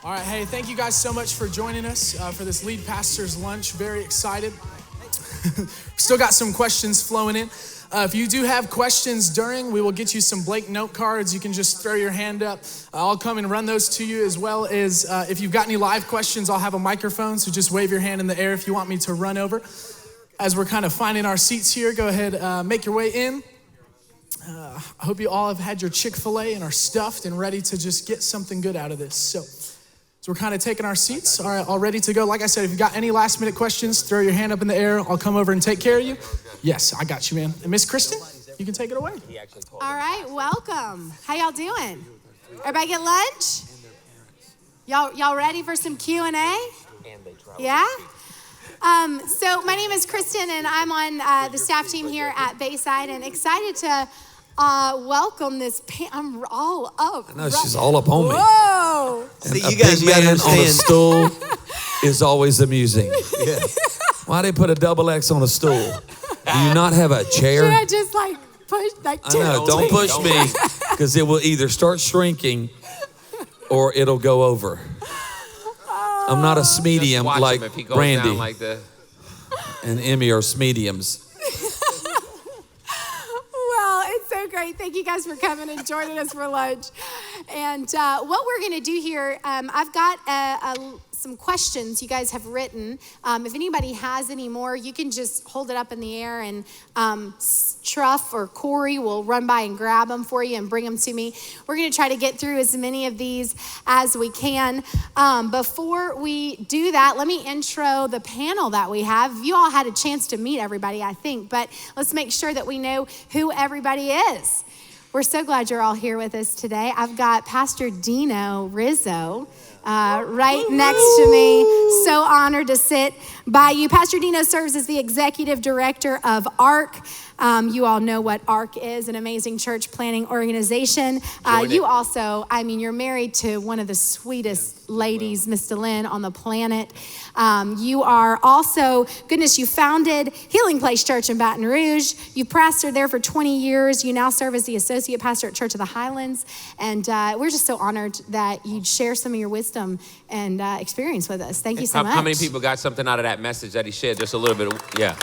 All right, hey, thank you guys so much for joining us for this Lead Pastor's Lunch. Very excited. Still got some questions flowing in. If you do have questions during, we will get you some blank note cards. You can just throw your hand up. I'll come and run those to you, as well as if you've got any live questions, I'll have a microphone, so just wave your hand in the air if you want me to run over. As we're kind of finding our seats here, go ahead, make your way in. I hope you all have had your Chick-fil-A and are stuffed and ready to just get something good out of this. So we're kind of taking our seats, all ready to go. Like I said, if you've got any last minute questions, throw your hand up in the air. I'll come over and take care of you. Yes, I got you, man. And Miss Kristen, you can take it away. All right, welcome. How y'all doing? Everybody get lunch? Y'all ready for some Q&A? Yeah? So my name is Kristen, and I'm on the staff team here at Bayside, and excited to welcome this. I'm all up. I know, she's all up on me. Whoa! See, you guys gotta understand. On a stool is always amusing. Yeah. Why they put a double X on a stool? Do you not have a chair? Should I just push I know, don't push me, because it will either start shrinking or it'll go over. I'm not a medium like Brandy like and Emmy are mediums. Well, it's so great. Thank you guys for coming and joining us for lunch. And what we're going to do here, I've got some questions you guys have written. If anybody has any more, you can just hold it up in the air, and Truff or Corey will run by and grab them for you and bring them to me. We're going to try to get through as many of these as we can. Before we do that, let me intro the panel that we have. You all had a chance to meet everybody, I think, but let's make sure that we know who everybody is. We're so glad you're all here with us today. I've got Pastor Dino Rizzo right next to me. So honored to sit by you. Pastor Dino serves as the executive director of ARC. You all know what ARC is, an amazing church planning organization. You also, you're married to one of the sweetest ladies, Miss DeLynn, on the planet. You are also, you founded Healing Place Church in Baton Rouge. You pastored there for 20 years. You now serve as the associate pastor at Church of the Highlands. And we're just so honored that you'd share some of your wisdom and experience with us. Thank you so much. How many people got something out of that message that he shared? Just a little bit. Yeah.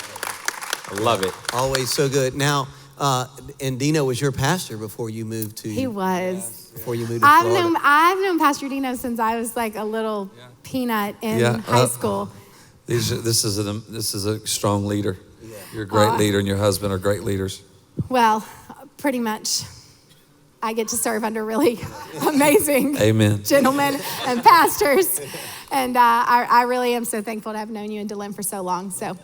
I love it. Always so good. Now, and Dino was your pastor before you moved to. He was. Before you moved to Florida. I've known Pastor Dino since I was like a little peanut in high school. This is a strong leader. Yeah. You're a great leader, and your husband are great leaders. Well, pretty much. I get to serve under really amazing gentlemen and pastors. And I really am so thankful to have known you and DeLynn for so long. So,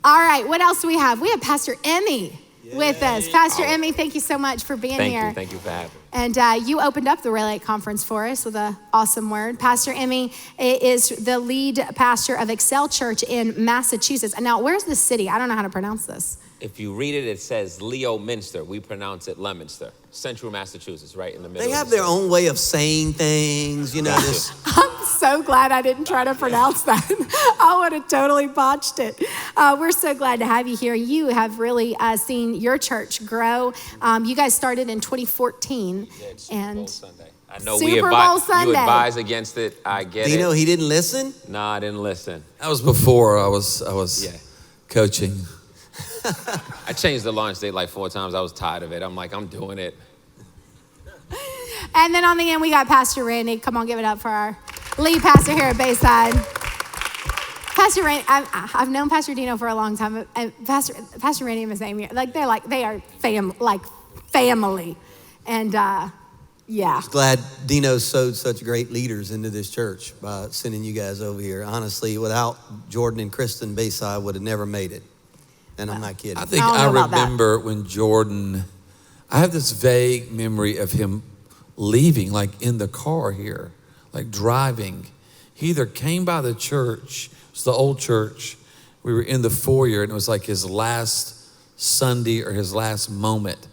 all right, what else do we have? We have Pastor Emmy with us. Pastor Emmy, thank you so much for being here. Thank you for having me. And you opened up the Relate Conference for us with an awesome word. Pastor Emmy is the lead pastor of Excel Church in Massachusetts. And now, where's the city? I don't know how to pronounce this. If you read it, it says Leominster. We pronounce it Leominster. Central Massachusetts, right in the middle. They have their own way of saying things, you know. I'm so glad I didn't try to pronounce that. I would have totally botched it. We're so glad to have you here. You have really seen your church grow. You guys started in 2014. Yeah, it's Super Bowl Sunday. I know Super Bowl Sunday. You advise against it. I get it. Dino, he didn't listen? No, I didn't listen. That was before I was coaching. I changed the launch date like 4 times. I was tired of it. I'm like, I'm doing it. And then on the end, we got Pastor Randy. Come on, give it up for our lead pastor here at Bayside. Pastor Randy, I've known Pastor Dino for a long time, and Pastor Randy and Miss Amy, they are family. And yeah. Glad Dino sowed such great leaders into this church by sending you guys over here. Honestly, without Jordan and Kristen, Bayside would have never made it. And I'm not kidding. I think I remember when Jordan, I have this vague memory of him leaving, like in the car here, like driving. He either came by the church, it was the old church, we were in the foyer, and it was like his last Sunday or his last moment.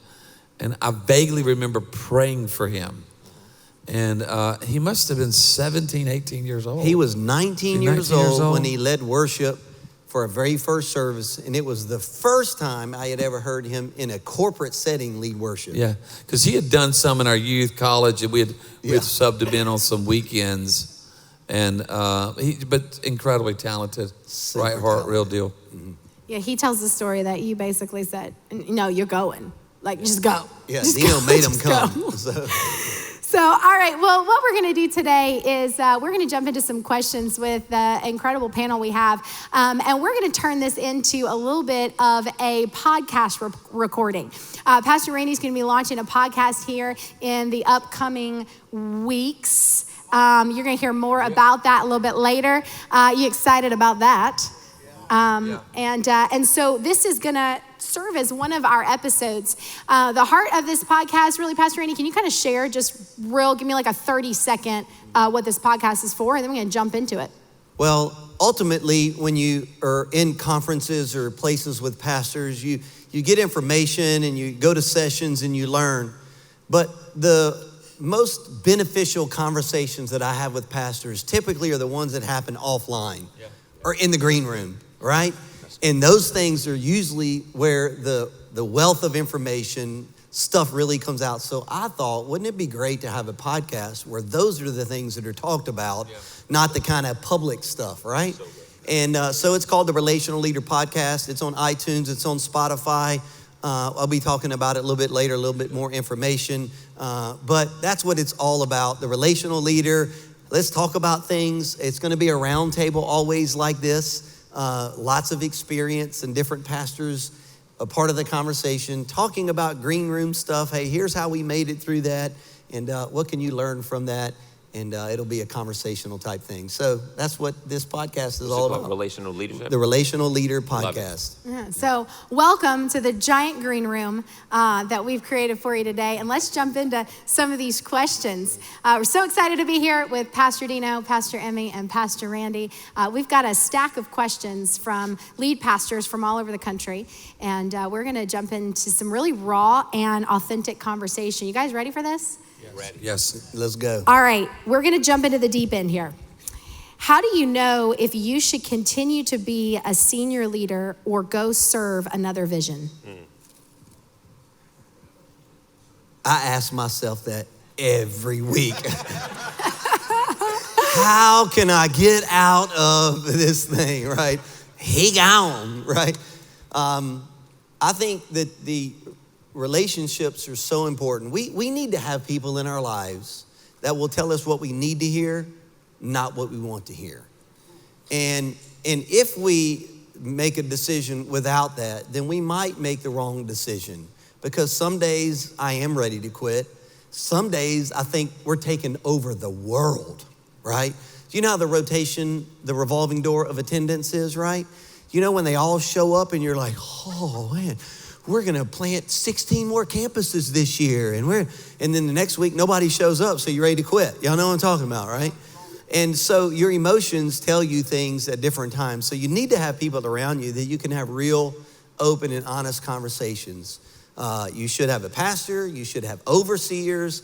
And I vaguely remember praying for him. And he must have been 17, 18 years old. He was 19 years old when he led worship for a very first service, and it was the first time I had ever heard him in a corporate setting lead worship. Yeah, because he had done some in our youth college, and we had subbed him in on some weekends. And but incredibly talented, Super right heart, talented. real deal. Yeah, he tells the story that you basically said, no, you're going. Like, just go. Yeah, Just Dino go, made him just come. go. So, all right. Well, what we're going to do today is we're going to jump into some questions with the incredible panel we have. And we're going to turn this into a little bit of a podcast recording. Pastor Randy's going to be launching a podcast here in the upcoming weeks. You're going to hear more about that a little bit later. You excited about that? And so this is going to serve as one of our episodes. The heart of this podcast, really, Pastor Randy, can you kind of share give me like a 30-second what this podcast is for, and then we're going to jump into it. well, ultimately, when you are in conferences or places with pastors, you get information and you go to sessions and you learn. But the most beneficial conversations that I have with pastors typically are the ones that happen offline or in the green room, right? And those things are usually where the wealth of information, stuff really comes out. So I thought, wouldn't it be great to have a podcast where those are the things that are talked about, not the kind of public stuff, right? And so it's called the Relational Leader Podcast. It's on iTunes, it's on Spotify. I'll be talking about it a little bit later, a little bit more information. But that's what it's all about, the relational leader. Let's talk about things. It's going to be a round table always like this. Lots of experience and different pastors a part of the conversation, talking about green room stuff. Hey, here's how we made it through that, and what can you learn from that? And it'll be a conversational type thing. So that's what this podcast is all about. Relational leadership. The Relational Leader Podcast. Yeah, so welcome to the giant green room that we've created for you today. And let's jump into some of these questions. We're so excited to be here with Pastor Dino, Pastor Emmy, and Pastor Randy. We've got a stack of questions from lead pastors from all over the country. And we're going to jump into some really raw and authentic conversation. You guys ready for this? Ready. Yes. Let's go. All right, we're going to jump into the deep end here. How do you know if you should continue to be a senior leader or go serve another vision? I ask myself that every week. How can I get out of this thing, right? Hang on, right? I think that the relationships are so important. We need to have people in our lives that will tell us what we need to hear, not what we want to hear. And if we make a decision without that, then we might make the wrong decision. Because some days I am ready to quit. Some days I think we're taking over the world, right? Do you know how the rotation, the revolving door of attendance is, right? You know when they all show up and you're like, oh man, we're gonna plant 16 more campuses this year. And then the next week, nobody shows up, so you're ready to quit. Y'all know what I'm talking about, right? And so your emotions tell you things at different times. So you need to have people around you that you can have real, open, and honest conversations. You should have a pastor, you should have overseers,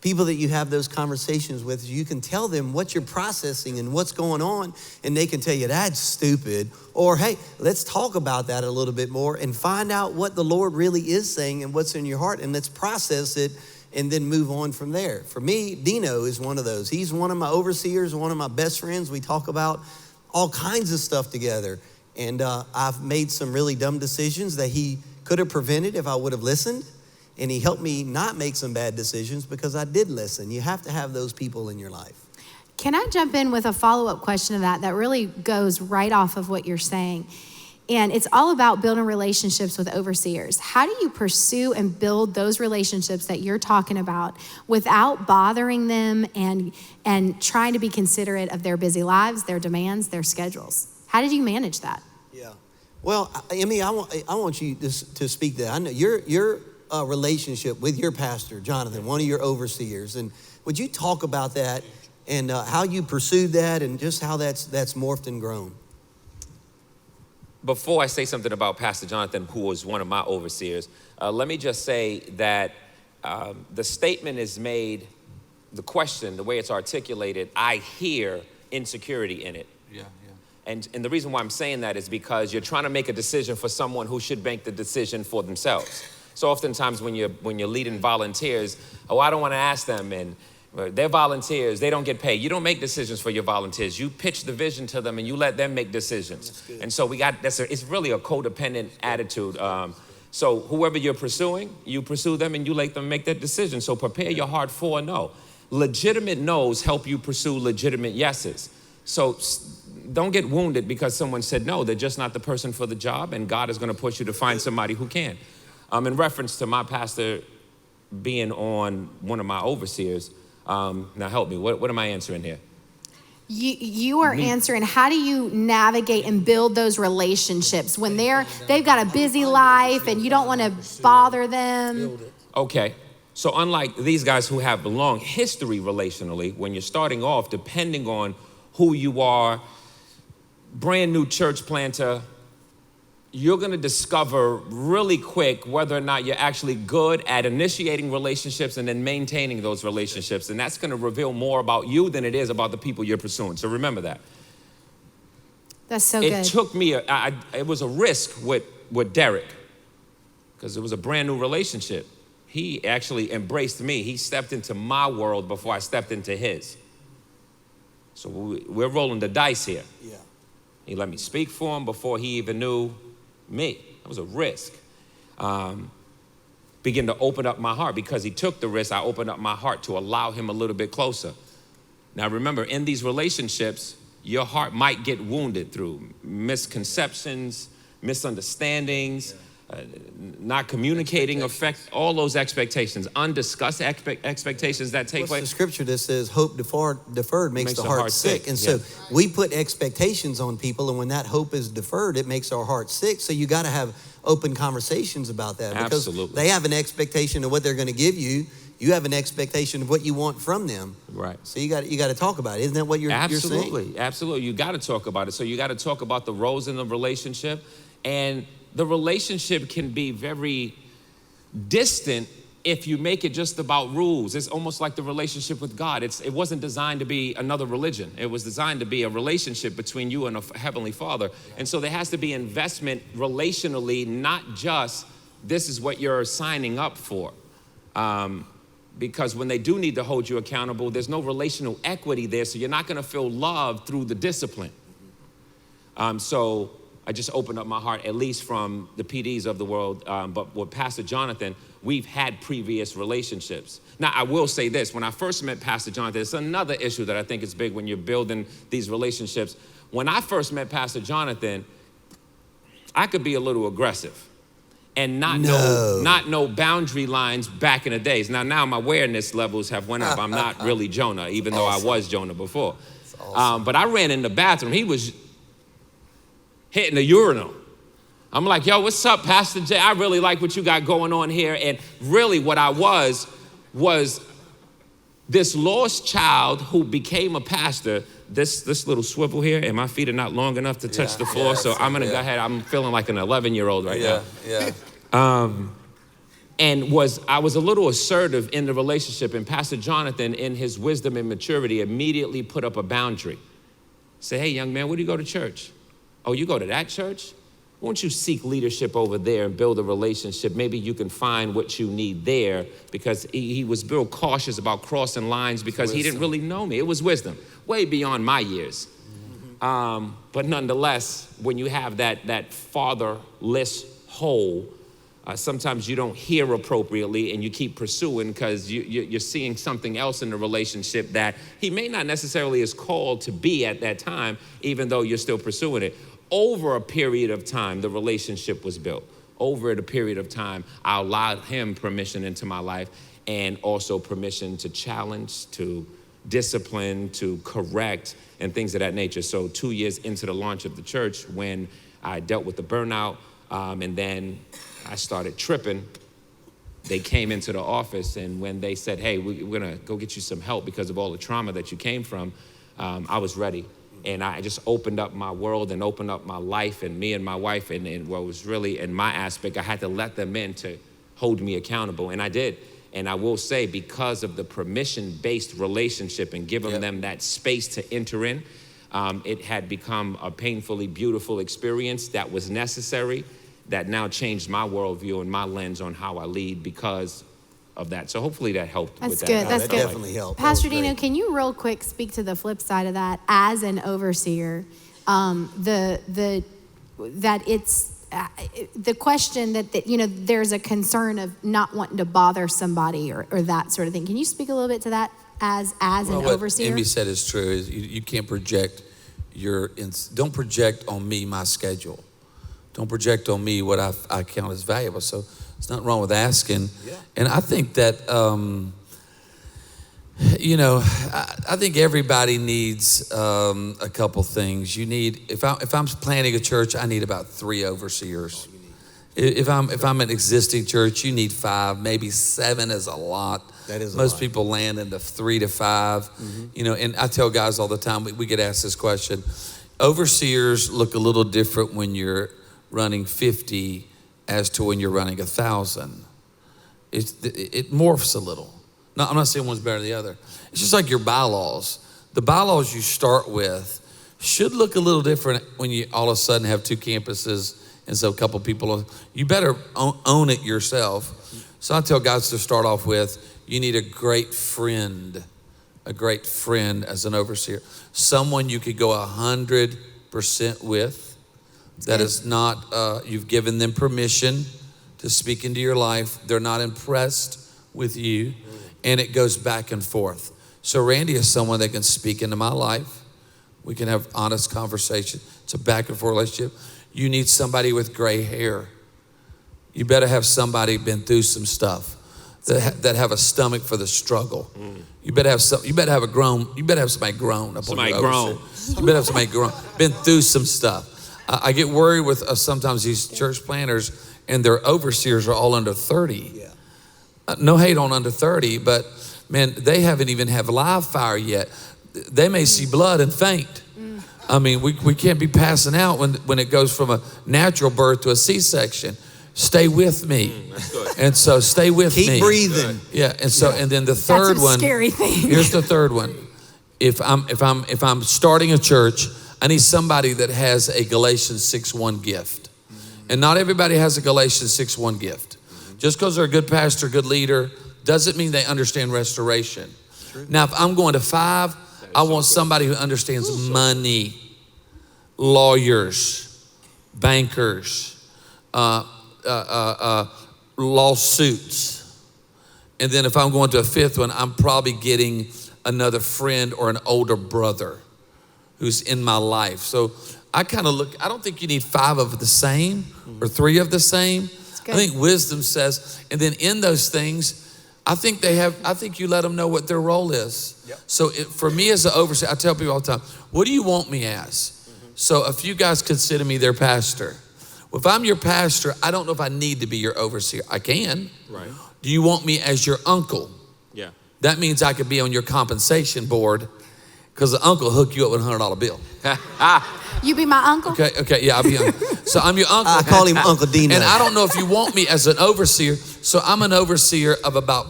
people that you have those conversations with. You can tell them what you're processing and what's going on, and they can tell you that's stupid. Or, hey, let's talk about that a little bit more and find out what the Lord really is saying and what's in your heart, and let's process it and then move on from there. For me, Dino is one of those. He's one of my overseers, one of my best friends. We talk about all kinds of stuff together. And I've made some really dumb decisions that he could have prevented if I would have listened. And he helped me not make some bad decisions because I did listen. You have to have those people in your life. Can I jump in with a follow-up question to that really goes right off of what you're saying? And it's all about building relationships with overseers. How do you pursue and build those relationships that you're talking about without bothering them and trying to be considerate of their busy lives, their demands, their schedules? How did you manage that? Yeah. Well, Emmy, I want you to speak that. I know your relationship with your pastor, Jonathan, one of your overseers, and would you talk about that and how you pursued that and just how that's morphed and grown? Before I say something about Pastor Jonathan, who was one of my overseers, let me just say that the statement is made, the question, the way it's articulated, I hear insecurity in it. Yeah. And the reason why I'm saying that is because you're trying to make a decision for someone who should make the decision for themselves. So oftentimes when you're leading volunteers, I don't want to ask them, and They're volunteers. They don't get paid. You don't make decisions for your volunteers. You pitch the vision to them and you let them make decisions. And so it's really a codependent attitude. So whoever you're pursuing, you pursue them and you let them make that decision. So prepare your heart for a no. Legitimate no's help you pursue legitimate yeses. So don't get wounded because someone said no. They're just not the person for the job, and God is going to push you to find somebody who can. In reference to my pastor being on one of my overseers, now help me, what am I answering here? You are answering, how do you navigate and build those relationships when they've got a busy life and you don't want to bother them? Okay, so unlike these guys who have a long history relationally, when you're starting off, depending on who you are, brand new church planter, you're gonna discover really quick whether or not you're actually good at initiating relationships and then maintaining those relationships. And that's gonna reveal more about you than it is about the people you're pursuing. So remember that. That's so good. It took me, it was a risk with Derek, because it was a brand new relationship. He actually embraced me. He stepped into my world before I stepped into his. So we're rolling the dice here. Yeah. He let me speak for him before he even knew me. That was a risk. Begin to open up my heart. Because he took the risk, I opened up my heart to allow him a little bit closer. Now remember, in these relationships, your heart might get wounded through misconceptions, misunderstandings, not communicating, affect all those expectations, undiscussed expectations that take place. The scripture that says hope deferred makes the heart sick. And so we put expectations on people, and when that hope is deferred, it makes our heart sick. So you got to have open conversations about that. Because they have an expectation of what they're going to give you. You have an expectation of what you want from them. Right. So you got to talk about it. Isn't that what you're saying? Absolutely. You got to talk about it. So you got to talk about the roles in the relationship, and the relationship can be very distant if you make it just about rules. It's almost like the relationship with God. It wasn't designed to be another religion. It was designed to be a relationship between you and a Heavenly Father. And so there has to be investment relationally, not just this is what you're signing up for. Because when they do need to hold you accountable, there's no relational equity there, so you're not going to feel love through the discipline. So I just opened up my heart, at least from the PDs of the world. But with Pastor Jonathan, we've had previous relationships. Now, I will say this. When I first met Pastor Jonathan, it's another issue that I think is big when you're building these relationships. When I first met Pastor Jonathan, I could be a little aggressive and not know boundary lines back in the days. Now my awareness levels have went up. I'm not really Jonah, even though I was Jonah before. Awesome. But I ran in the bathroom. He was hitting the urinal. I'm like, yo, what's up, Pastor J? I really like what you got going on here. And really what I was this lost child who became a pastor. This little swivel here, and my feet are not long enough to touch the floor, so I'm gonna go ahead. I'm feeling like an 11-year-old right now. And I was a little assertive in the relationship, and Pastor Jonathan, in his wisdom and maturity, immediately put up a boundary. Say, hey, young man, where do you go to church? Oh, you go to that church? Won't you seek leadership over there and build a relationship? Maybe you can find what you need there, because he was real cautious about crossing lines because he didn't really know me. It was wisdom, way beyond my years. But nonetheless, when you have that fatherless hole, sometimes you don't hear appropriately and you keep pursuing because you're seeing something else in the relationship that he may not necessarily is called to be at that time, even though you're still pursuing it. Over a period of time, the relationship was built. Over a period of time, I allowed him permission into my life, and also permission to challenge, to discipline, to correct, and things of that nature. So 2 years into the launch of the church, when I dealt with the burnout, and then I started tripping, they came into the office, and when they said, hey, we're gonna go get you some help because of all the trauma that you came from, I was ready. And I just opened up my world and opened up my life, and me and my wife, and what was really in my aspect, I had to let them in to hold me accountable, and I did. And I will say, because of the permission-based relationship and giving them that space to enter in, it had become a painfully beautiful experience that was necessary, that now changed my worldview and my lens on how I lead, because of that. So hopefully that helped That's with that. good. That's that good. definitely helped. That Pastor was great. Dino, can you real quick speak to the flip side of that as an overseer? That it's the question that there's a concern of not wanting to bother somebody or that sort of thing. Can you speak a little bit to that as an overseer? What Amy said is true. Is you can't project don't project on me my schedule. Don't project on me what I count as valuable. So there's nothing wrong with asking. Yeah. And I think that I think everybody needs a couple things. You need if I'm planning a church, I need about 3 overseers. If I'm an existing church, you need 5, maybe 7 is a lot. That is Most people land into 3 to 5. Mm-hmm. And I tell guys all the time, we get asked this question. Overseers look a little different when you're running 50 as to when you're running 1,000. It morphs a little. No, I'm not saying one's better than the other. It's just like your bylaws. The bylaws you start with should look a little different when you all of a sudden have 2 campuses and so a couple people. You better own it yourself. So I tell guys to start off with, you need a great friend as an overseer. Someone you could go 100% with. That is not, you've given them permission to speak into your life. They're not impressed with you. And it goes back and forth. So Randy is someone that can speak into my life. We can have honest conversation. It's a back and forth relationship. You need somebody with gray hair. You better have somebody been through some stuff that have a stomach for the struggle. You better have somebody grown. You better have somebody grown up. Somebody grown. You better have somebody grown, been through some stuff. I get worried with sometimes these church planners and their overseers are all under 30. Yeah. No hate on under 30, but man, they haven't even have live fire yet. They may see blood and faint. I mean, we can't be passing out when it goes from a natural birth to a C-section. Stay with me. That's good. And so stay with me. Keep breathing. Yeah, and so and then the third one. Scary thing. Here's the third one. If I'm starting a church, I need somebody that has a Galatians 6:1 gift. And not everybody has a Galatians 6:1 gift. Just because they're a good pastor, good leader, doesn't mean they understand restoration. Now, if I'm going to 5, I want somebody who understands money, lawyers, bankers, lawsuits. And then if I'm going to a 5th one, I'm probably getting another friend or an older brother who's in my life. So I kind of look, I don't think you need 5 of the same or 3 of the same. I think wisdom says, and then in those things, I think you let them know what their role is. Yep. So for me as an overseer, I tell people all the time, what do you want me as? So a few guys consider me their pastor. Well, if I'm your pastor, I don't know if I need to be your overseer. I can. Right. Do you want me as your uncle? Yeah. That means I could be on your compensation board because the uncle hook you up with a $100 bill. You be my uncle? Okay, yeah, I'll be uncle. So I'm your uncle. I call him Uncle Dino. And I don't know if you want me as an overseer. So I'm an overseer of about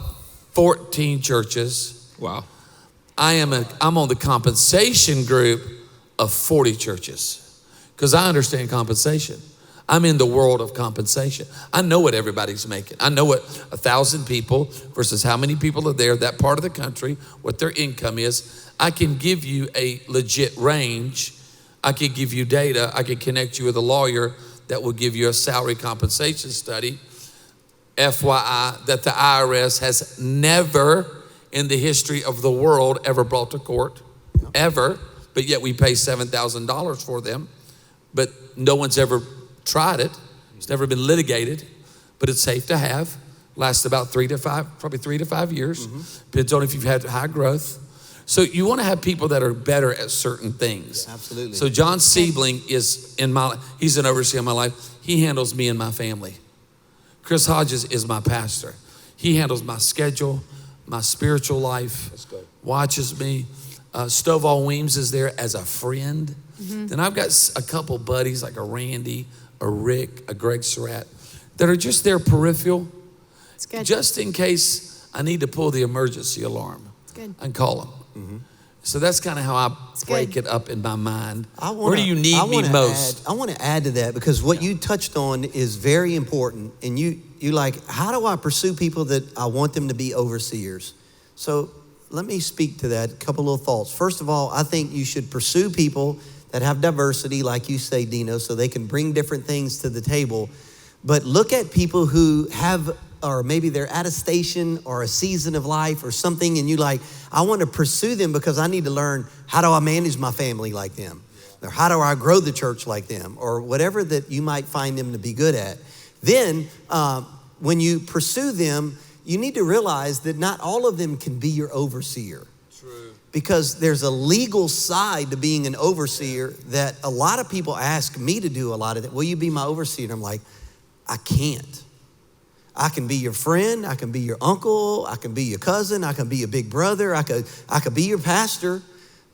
14 churches. Wow. I'm on the compensation group of 40 churches because I understand compensation. I'm in the world of compensation. I know what everybody's making. I know what 1,000 people versus how many people are there, that part of the country, what their income is. I can give you a legit range. I could give you data. I could connect you with a lawyer that will give you a salary compensation study. FYI, that the IRS has never in the history of the world ever brought to court, ever, but yet we pay $7,000 for them, but no one's ever tried it. It's never been litigated, but it's safe to have. Lasts about 3 to 5 years. Depends on if you've had high growth. So you want to have people that are better at certain things. Absolutely. So John Siebling is he's an overseer in my life. He handles me and my family. Chris Hodges is my pastor. He handles my schedule, my spiritual life. That's good. Watches me. Stovall Weems is there as a friend. Then I've got a couple buddies like a Randy, a Rick, a Greg Surratt that are just there peripheral. It's good. Just in case I need to pull the emergency alarm. It's good. I can call them. So that's kind of how I break it up in my mind. Where do you need me most? I want to add to that because what you touched on is very important. And you like, how do I pursue people that I want them to be overseers? So let me speak to that, a couple little thoughts. First of all, I think you should pursue people that have diversity, like you say, Dino, so they can bring different things to the table. But look at people who have, or maybe they're at a station or a season of life or something, and you like, I want to pursue them because I need to learn, how do I manage my family like them? Or how do I grow the church like them? Or whatever that you might find them to be good at. Then when you pursue them, you need to realize that not all of them can be your overseer. True. Because there's a legal side to being an overseer that a lot of people ask me to do a lot of that. Will you be my overseer? And I'm like, I can't. I can be your friend. I can be your uncle. I can be your cousin. I can be your big brother. I could be your pastor,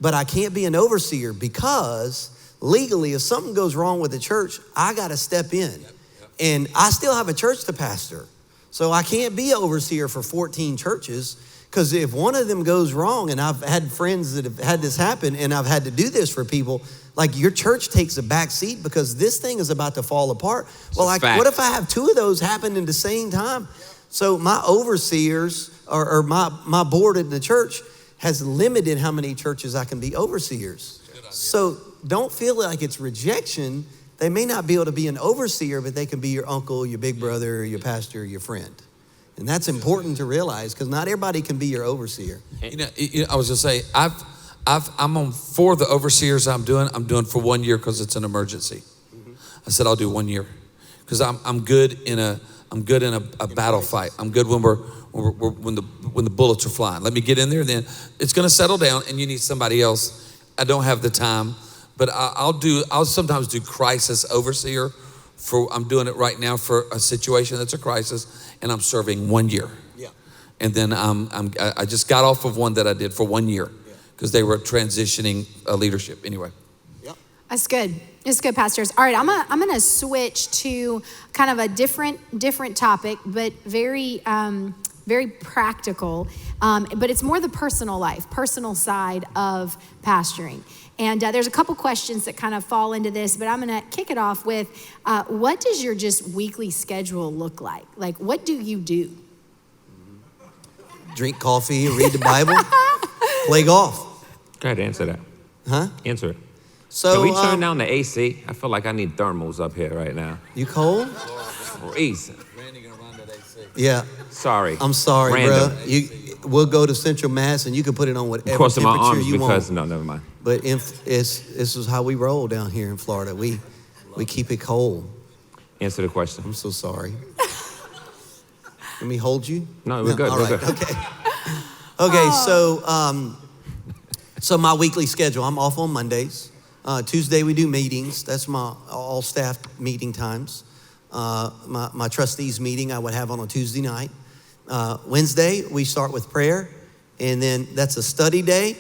but I can't be an overseer because legally, if something goes wrong with the church, I got to step in. Yep. And I still have a church to pastor. So I can't be an overseer for 14 churches, because if one of them goes wrong, and I've had friends that have had this happen, and I've had to do this for people, like your church takes a back seat because this thing is about to fall apart. Well, like, what if I have two of those happen at the same time? So my overseers or my board in the church has limited how many churches I can be overseers. So don't feel like it's rejection. They may not be able to be an overseer, but they can be your uncle, your big brother, your pastor, your friend. And that's important to realize, because not everybody can be your overseer. You know, I was just say, I'm on for the overseers I'm doing for 1 year because it's an emergency. Mm-hmm. I said I'll do 1 year because I'm good in a battle fight. I'm good when when the bullets are flying. Let me get in there, then it's going to settle down, and you need somebody else. I don't have the time. But I'll sometimes do crisis overseer I'm doing it right now for a situation that's a crisis, and I'm serving 1 year. Yeah. And then I just got off of one that I did for 1 year because they were transitioning leadership anyway. Yeah. That's good. It's good, pastors. All right, I'm gonna switch to kind of a different topic, but very practical. But it's more the personal side of pastoring. And there's a couple questions that kind of fall into this, but I'm gonna kick it off with, what does your just weekly schedule look like? Like, what do you do? Drink coffee, read the Bible, play golf. Go ahead, answer that. Huh? Answer it. So can we turn down the AC? I feel like I need thermals up here right now. You cold? Freezing. Randy gonna run that AC. Yeah. Sorry. I'm sorry, Random. bro. We'll go to Central Mass and you can put it on whatever Crossing my temperature arms you because, want. no, never mind. But this is how we roll down here in Florida. We keep it cold. Answer the question. I'm so sorry. Let me hold you? No, we're good. All we're right, good. okay. Okay, so my weekly schedule, I'm off on Mondays. Tuesday we do meetings. That's my all staff meeting times. My trustees meeting I would have on a Tuesday night. Wednesday we start with prayer, and then that's a study day.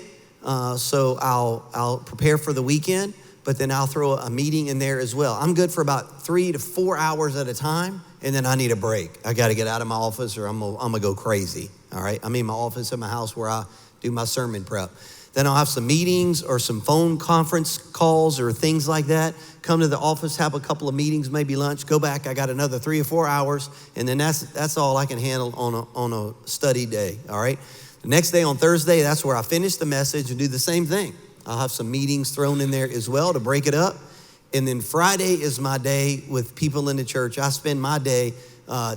So I'll prepare for the weekend, but then I'll throw a meeting in there as well. I'm good for about 3 to 4 hours at a time, and then I need a break. I got to get out of my office or I'm gonna go crazy. All right, I'm in my office at my house where I do my sermon prep. Then I'll have some meetings or some phone conference calls or things like that. Come to the office, have a couple of meetings, maybe lunch, go back. I got another 3 or 4 hours, and then that's all I can handle on a study day. All right. The next day on Thursday, that's where I finish the message and do the same thing. I'll have some meetings thrown in there as well to break it up. And then Friday is my day with people in the church. I spend my day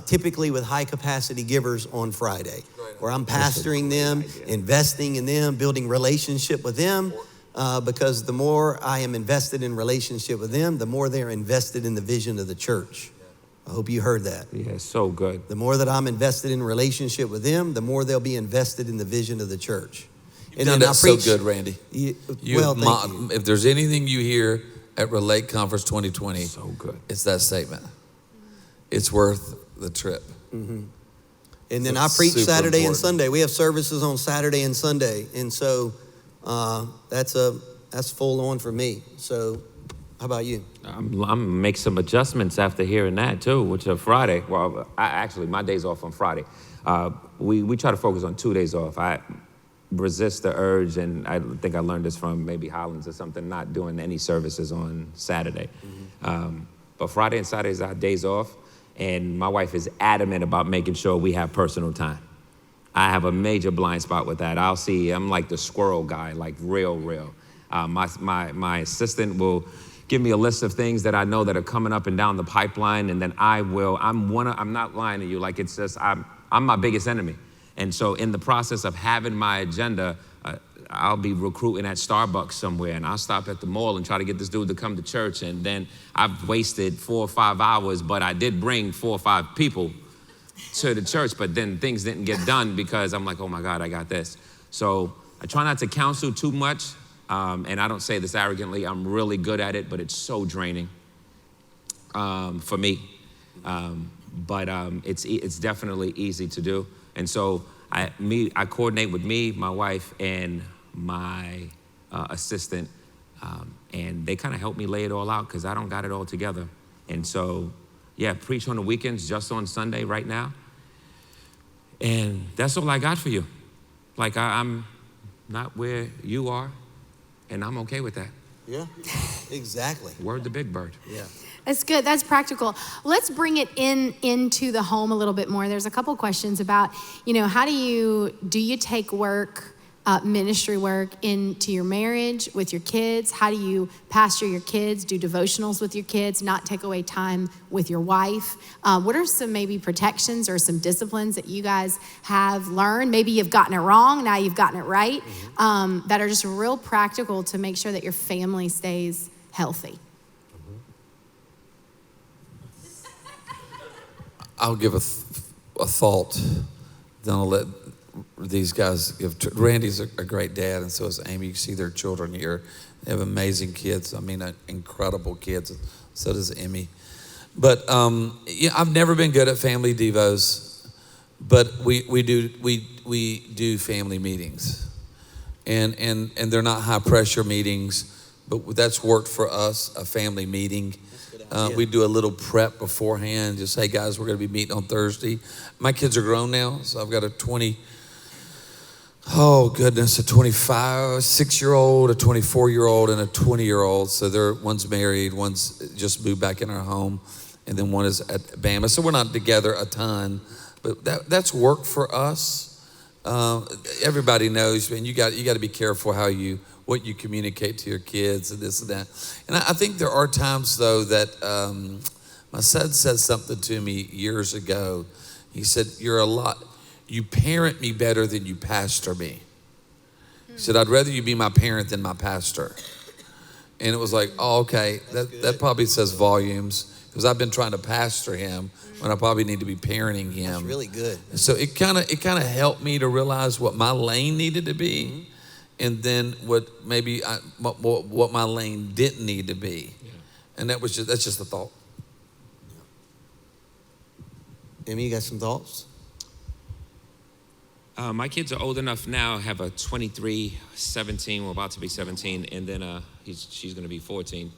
typically with high capacity givers on Friday, where I'm pastoring them, investing in them, building relationship with them, because the more I am invested in relationship with them, the more they're invested in the vision of the church. I hope you heard that. Yeah, so good. The more that I'm invested in relationship with them, the more they'll be invested in the vision of the church. You've done that so good, Randy. Thank you. If there's anything you hear at Relate Conference 2020, so good. It's that statement. It's worth the trip. Mm-hmm. And then I preach Saturday and Sunday. We have services on Saturday and Sunday, and so that's full on for me. So, how about you? I'm gonna make some adjustments after hearing that too, which are Friday. Well, my day's off on Friday. We try to focus on 2 days off. I resist the urge, and I think I learned this from maybe Hollins or something, not doing any services on Saturday. Mm-hmm. But Friday and Saturday is our days off. And my wife is adamant about making sure we have personal time. I have a major blind spot with that. I'm like the squirrel guy, like real. My assistant will give me a list of things that I know that are coming up and down the pipeline, and then I'm not lying to you, like it's just, I'm my biggest enemy. And so in the process of having my agenda, I'll be recruiting at Starbucks somewhere, and I'll stop at the mall and try to get this dude to come to church, and then I've wasted 4 or 5 hours, but I did bring 4 or 5 people to the church, but then things didn't get done because I'm like, oh my God, I got this. So I try not to counsel too much, and I don't say this arrogantly, I'm really good at it, but it's so draining for me. But it's definitely easy to do. And so I coordinate with me, my wife, and my assistant, and they kind of help me lay it all out because I don't got it all together. And so, yeah, preach on the weekends, just on Sunday right now. And that's all I got for you. Like, I'm not where you are, and I'm okay with that. Yeah, exactly. Word to Big Bird. Yeah. That's good. That's practical. Let's bring it into the home a little bit more. There's a couple questions about, how do you take work, ministry work into your marriage with your kids? How do you pastor your kids, do devotionals with your kids, not take away time with your wife? What are some maybe protections or some disciplines that you guys have learned? Maybe you've gotten it wrong, now you've gotten it right, that are just real practical to make sure that your family stays healthy. I'll give a thought, then I'll let these guys give. Randy's a great dad, and so is Amy. You see their children here. They have amazing kids. I mean, incredible kids. So does Emmy. But I've never been good at family devos, but we do family meetings, and they're not high pressure meetings, but that's worked for us. A family meeting. We do a little prep beforehand. Just, hey guys, we're going to be meeting on Thursday. My kids are grown now, so I've got a 6-year-old, a 24-year-old, and a 20-year-old. So one's married, one's just moved back in our home, and then one is at Bama. So we're not together a ton, but that's worked for us. Everybody knows, man, you got to be careful what you communicate to your kids and this and that. And I think there are times, though, that my son said something to me years ago. He said, you parent me better than you pastor me. He said, I'd rather you be my parent than my pastor. And it was like, oh, okay, that probably says volumes, because I've been trying to pastor him when I probably need to be parenting him. That's really good. And so it kind of helped me to realize what my lane needed to be. Mm-hmm. And then what my lane didn't need to be. Yeah. And that's just a thought. Yeah. Amy, you got some thoughts? My kids are old enough now, have a 23, 17, we're about to be 17, and then she's going to be 14.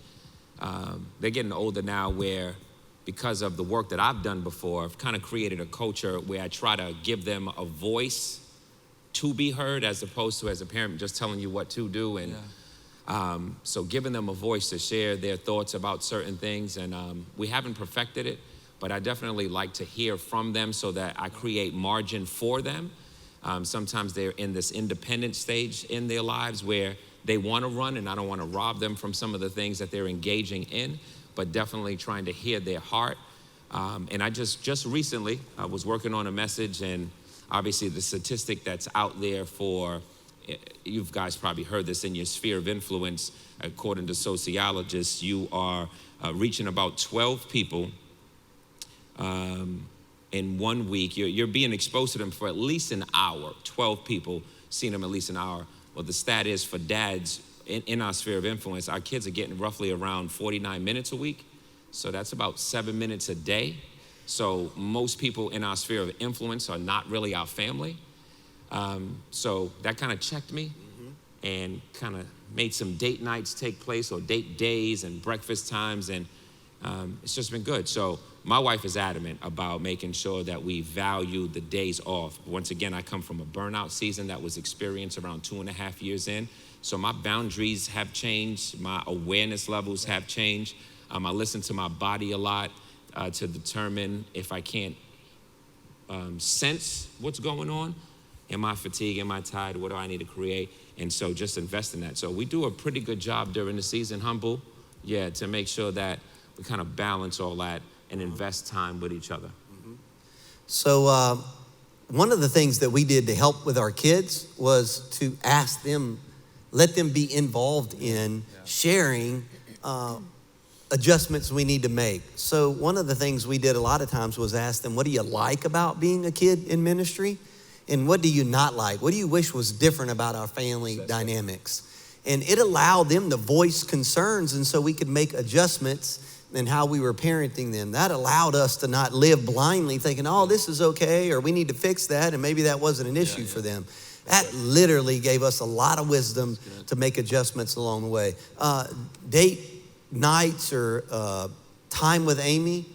They're getting older now where, because of the work that I've done before, I've kind of created a culture where I try to give them a voice to be heard, as opposed to, as a parent, just telling you what to do. And so giving them a voice to share their thoughts about certain things. And we haven't perfected it, but I definitely like to hear from them so that I create margin for them. Sometimes they're in this independent stage in their lives where they want to run, and I don't want to rob them from some of the things that they're engaging in, but definitely trying to hear their heart. And I just recently, I was working on a message, and obviously the statistic that's out there for, you guys probably heard this in your sphere of influence, according to sociologists, you are reaching about 12 people in 1 week. You're being exposed to them for at least an hour. 12 people seeing them at least an hour. Well, the stat is for dads in our sphere of influence, our kids are getting roughly around 49 minutes a week. So that's about 7 minutes a day. So most people in our sphere of influence are not really our family. So that kind of checked me and kind of made some date nights take place, or date days and breakfast times, and it's just been good. So my wife is adamant about making sure that we value the days off. Once again, I come from a burnout season that was experienced around 2.5 years in. So my boundaries have changed. My awareness levels have changed. I listen to my body a lot. to determine if I can't sense what's going on. Am I fatigued? Am I tired? What do I need to create? And so just invest in that. So we do a pretty good job during the season, Humble, to make sure that we kind of balance all that and invest time with each other. So one of the things that we did to help with our kids was to ask them, let them be involved in sharing adjustments we need to make. So one of the things we did a lot of times was ask them, what do you like about being a kid in ministry? And what do you not like? What do you wish was different about our family dynamics? And it allowed them to voice concerns, and so we could make adjustments in how we were parenting them. That allowed us to not live blindly thinking, oh, this is okay, or we need to fix that, and maybe that wasn't an issue for them. That literally gave us a lot of wisdom to make adjustments along the way. Date nights or time with Amy,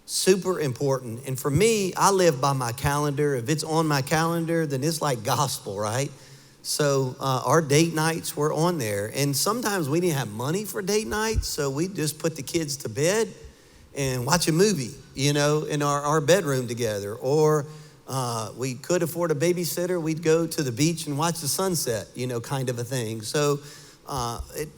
super important. And for me, I live by my calendar. If it's on my calendar, then it's like gospel, right? So our date nights were on there. And sometimes we didn't have money for date nights, so we just put the kids to bed and watch a movie, in our bedroom together. Or we could afford a babysitter. We'd go to the beach and watch the sunset, kind of a thing. So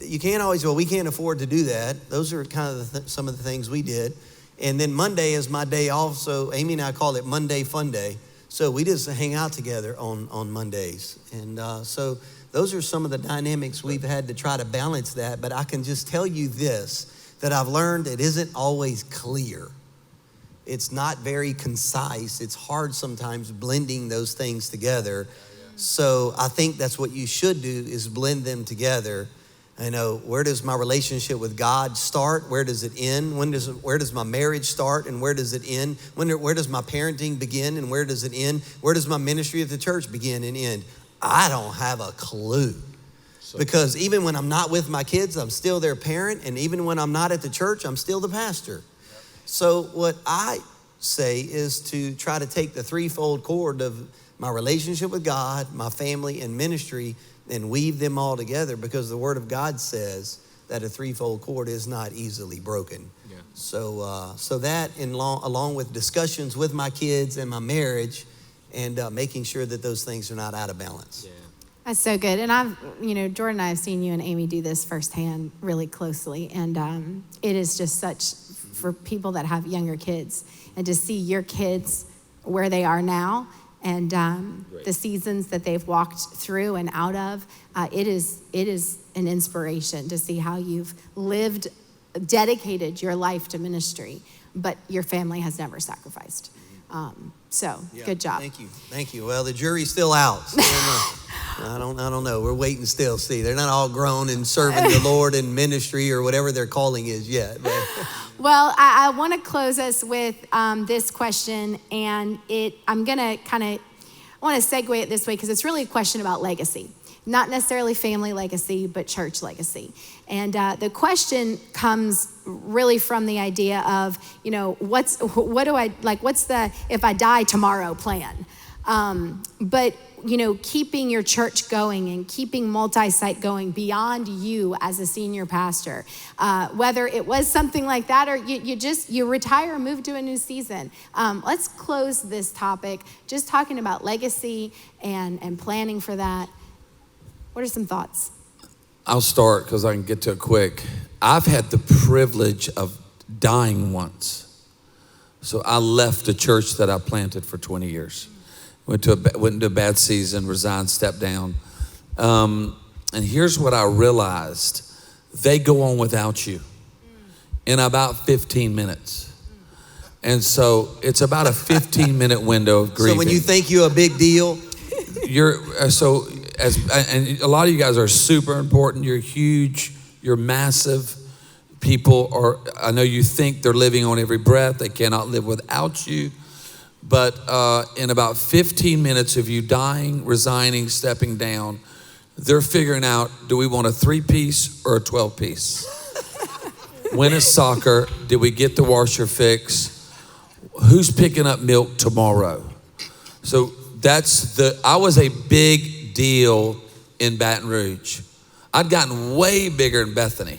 you can't always, we can't afford to do that. Those are kind of some of the things we did. And then Monday is my day off, so Amy and I call it Monday Fun Day. So we just hang out together on Mondays. And so those are some of the dynamics we've had to try to balance that. But I can just tell you this, that I've learned it isn't always clear. It's not very concise. It's hard sometimes blending those things together. So I think that's what you should do, is blend them together. Where does my relationship with God start? Where does it end? Where does my marriage start and where does it end? Where does my parenting begin and where does it end? Where does my ministry at the church begin and end? I don't have a clue. Because even when I'm not with my kids, I'm still their parent. And even when I'm not at the church, I'm still the pastor. So what I say is to try to take the threefold cord of my relationship with God, my family, and ministry, and weave them all together, because the Word of God says that a threefold cord is not easily broken. Yeah. So that along with discussions with my kids and my marriage, and making sure that those things are not out of balance. Yeah. That's so good. And Jordan and I have seen you and Amy do this firsthand really closely. And it is just such, for people that have younger kids, and to see your kids where they are now, and the seasons that they've walked through and out of, it is an inspiration to see how you've dedicated your life to ministry, but your family has never sacrificed. Good job. Thank you. Well, the jury's still out. I don't know. We're waiting still. See, they're not all grown and serving the Lord in ministry or whatever their calling is yet. But. Well, I want to close us with this question, and I want to segue it this way, because it's really a question about legacy. Not necessarily family legacy, but church legacy. And the question comes really from the idea of, what's the if I die tomorrow plan? But keeping your church going and keeping multi-site going beyond you as a senior pastor, whether it was something like that or you retire and move to a new season. Let's close this topic just talking about legacy and planning for that. What are some thoughts? I'll start because I can get to it quick. I've had the privilege of dying once. So I left a church that I planted for 20 years. Went into a bad season, resigned, stepped down. And here's what I realized. They go on without you in about 15 minutes. And so it's about a 15-minute window of grieving. So when you think you're a big deal? And a lot of you guys are super important. You're huge. You're massive. People I know you think they're living on every breath. They cannot live without you. But in about 15 minutes of you dying, resigning, stepping down, they're figuring out, do we want a 3-piece or a 12-piece? When is soccer? Did we get the washer fixed? Who's picking up milk tomorrow? So I was a big deal in Baton Rouge. I'd gotten way bigger in Bethany.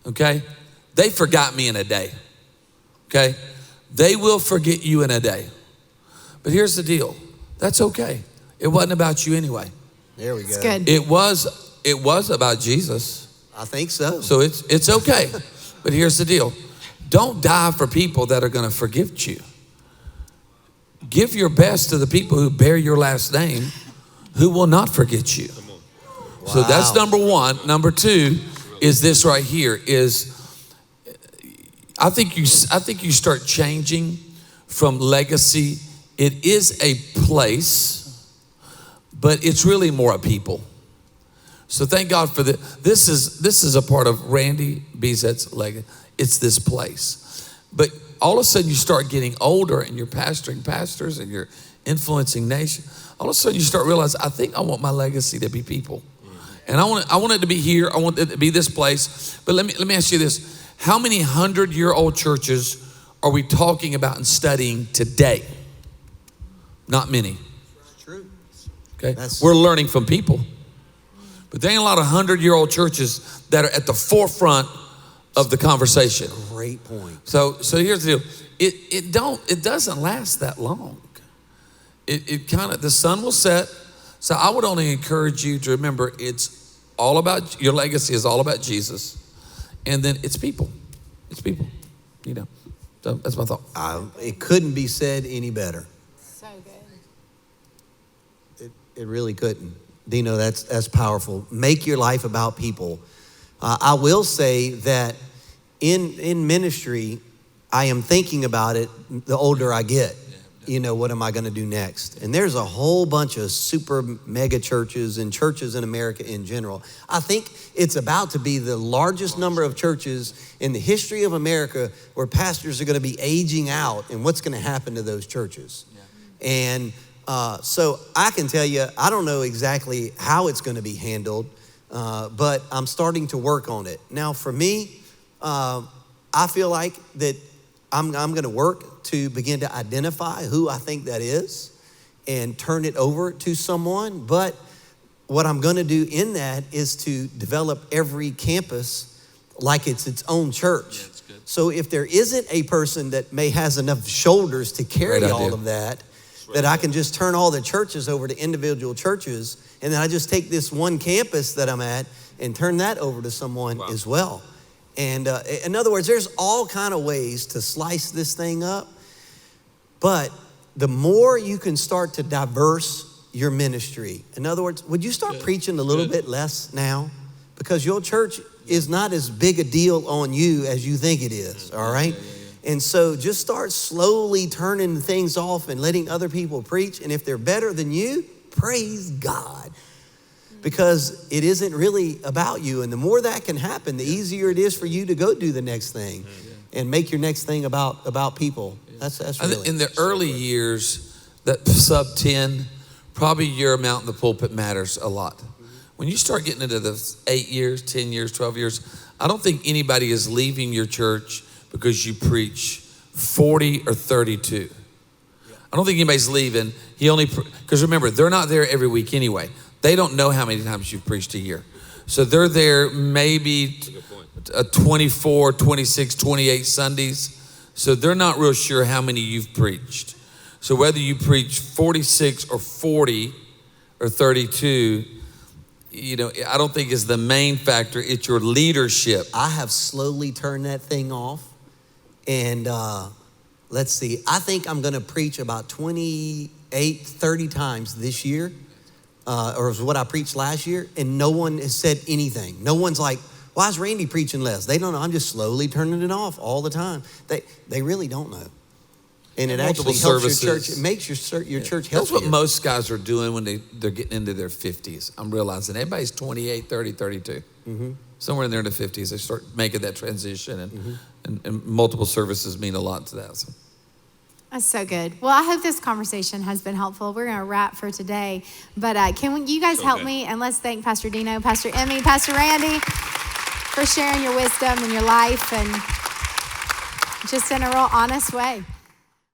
Okay? They forgot me in a day, okay? They will forget you in a day. But here's the deal. That's okay. It wasn't about you anyway. There we go. It's good. It was about Jesus. I think so. So it's okay. But here's the deal. Don't die for people that are going to forget you. Give your best to the people who bear your last name, who will not forget you. Wow. So that's number one. Number two is this right here is I think you start changing from legacy. It is a place, but it's really more a people. So thank God for this is a part of Randy Bezet's legacy. It's this place. But all of a sudden you start getting older and you're pastoring pastors and you're influencing nations. All of a sudden you start realizing, I think I want my legacy to be people. And I want it to be here. I want it to be this place. But let me ask you this. How many 100-year-old churches are we talking about and studying today? Not many. It's true. Okay. We're learning from people. But there ain't a lot of 100-year-old churches that are at the forefront of the conversation. Great point. So here's the deal. It doesn't last that long. It kind of, the sun will set. So I would only encourage you to remember it's all about, your legacy is all about Jesus. And then it's people. It's people, you know. So that's my thought. It couldn't be said any better. So good. It really couldn't. Dino, that's powerful. Make your life about people. I will say that in ministry, I am thinking about it the older I get. You know, what am I going to do next? And there's a whole bunch of super mega churches and churches in America in general. I think it's about to be the largest number of churches in the history of America where pastors are going to be aging out, and what's going to happen to those churches. And so I can tell you, I don't know exactly how it's going to be handled, but I'm starting to work on it. Now, for me, I feel like that I'm going to work to begin to identify who I think that is and turn it over to someone. But what I'm going to do in that is to develop every campus like it's its own church. Yeah, so if there isn't a person that may has enough shoulders to carry all of that, that I can just turn all the churches over to individual churches, and then I just take this one campus that I'm at and turn that over to someone as well. And in other words, there's all kind of ways to slice this thing up. But the more you can start to diverse your ministry, in other words, would you start preaching a little bit less now? Because your church is not as big a deal on you as you think it is, all right? And so just start slowly turning things off and letting other people preach. And if they're better than you, praise God. Because it isn't really about you. And the more that can happen, the easier it is for you to go do the next thing and make your next thing about people. That's really. In the early years, that sub 10, probably your amount in the pulpit matters a lot. When you start getting into the 8 years, 10 years, 12 years, I don't think anybody is leaving your church because you preach 40 or 32. I don't think anybody's leaving. Because remember, they're not there every week anyway. They don't know how many times you've preached a year. So they're there maybe 24, 26, 28 Sundays. So they're not real sure how many you've preached. So whether you preach 46 or 40 or 32, you know, I don't think is the main factor. It's your leadership. I have slowly turned that thing off. And let's see, I think I'm going to preach about 28, 30 times this year. Or was what I preached last year, and no one has said anything. No one's like, why is Randy preaching less? They don't know. I'm just slowly turning it off all the time. They really don't know. And it actually helps your church. It makes your church healthier. That's what most guys are doing when they're getting into their 50s. I'm realizing everybody's 28, 30, 32. Mm-hmm. Somewhere in their 50s, they start making that transition, and multiple services mean a lot to that. So. That's so good. Well, I hope this conversation has been helpful. We're going to wrap for today. But you guys help me? And let's thank Pastor Dino, Pastor Emmy, Pastor Randy for sharing your wisdom and your life and just in a real honest way.